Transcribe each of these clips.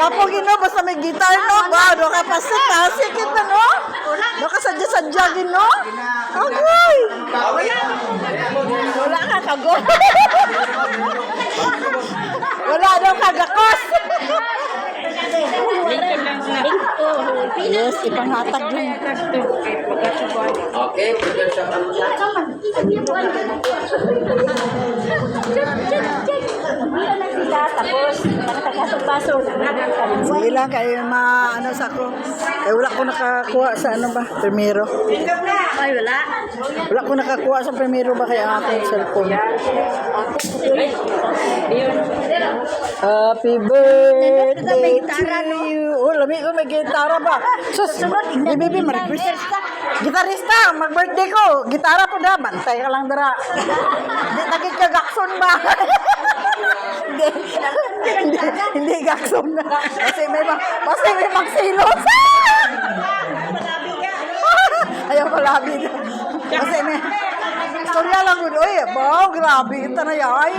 gwapo gino, basta may gitar, no? Wow, do ka pasik kita, no? Do ka sadya-sadya gino? Okay. Wala ka kago. Wala daw kagakos. Yes, ipanghatag din. Okay, production Tapos, nakakasok-pasok. Sige lang, kayo ano sa ako. Eh, wala ko nakakuha sa ano ba? Primero. Ay, wala. Wala ko nakakuha sa primero ba kaya aking cellphone. Happy birthday to you. Oh, lami ko may gitara ba? Sus, baby, mag-birthday. Gitarista, mag-birthday ko. Gitara po da, bantay ka lang dara. Hindi tagit ka gakson ba? Hindi gakson na. Kasi may magsilos. Ayaw palabi na. Kasi may istorya lang yun. Uy, wow, grabe. Ito na yay.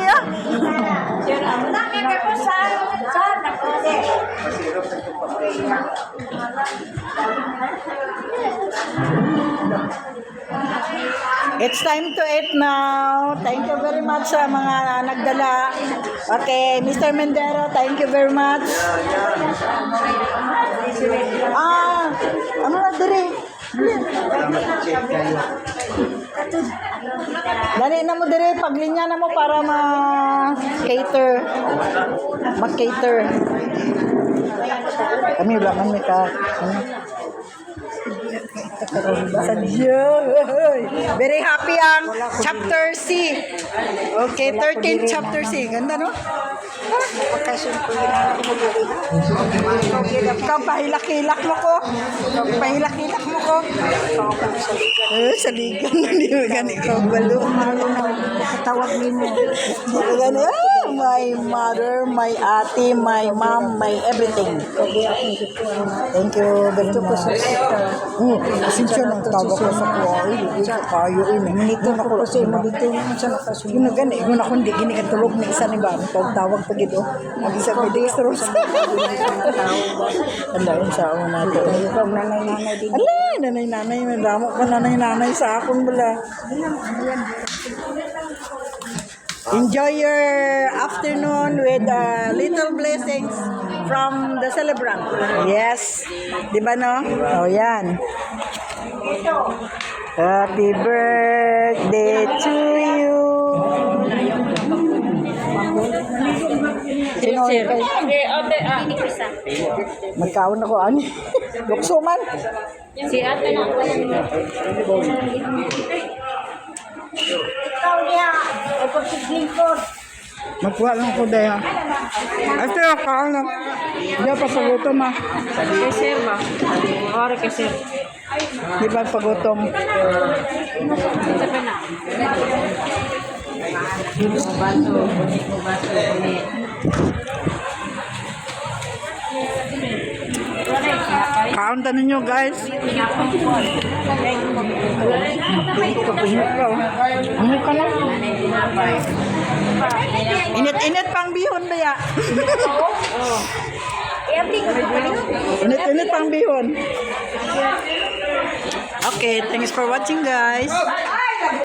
It's time to eat now. Thank you very much sa mga nagdala. Okay, Mr. Mendero, thank you very much. Ano na dire? Dali na mo dire, paglinya na mo para ma-cater. Mag-cater. Kami wala man may ka. Sadya. Very happy ang chapter C. Okay, 13th chapter C. Ganda, no? Kapahilak-hilak mo ko. Kapahilak-hilak mo ko. Saligan na di mo gani ko. Balo. Tawag mo. Gani, my mother, my ate, my mom, my everything. Thank you very much. Asensya ng tawag ko sa kuwari. Kayo nito na ko kasi mo dito yun na gani. Yun ako hindi gini katulog na isa ni ba. Tawag pa gito. Mag-isa ko dextrose. Anda yun sa ako natin. Nanay-nanay din. Ala, nanay-nanay. May damo pa nanay-nanay sa akong bala. Enjoy your afternoon with little blessings from the celebrant. Yes. Di ba, no? Oh, yan. Happy birthday to you. Sino kay? Magkaon ako ani. Lukso man. Si ate na ako. Ikaw niya. O pagsiglingkod. Magkuha lang ko daya. Ate, kaon lang. Hindi pa pagutom ha. Keser ba? Ora keser. Di ba pagutom? Kaon tanin nyo guys. Ano ka lang? Init-init pang bihon ba ya? Init-init pang bihon. Okay, thanks for watching guys.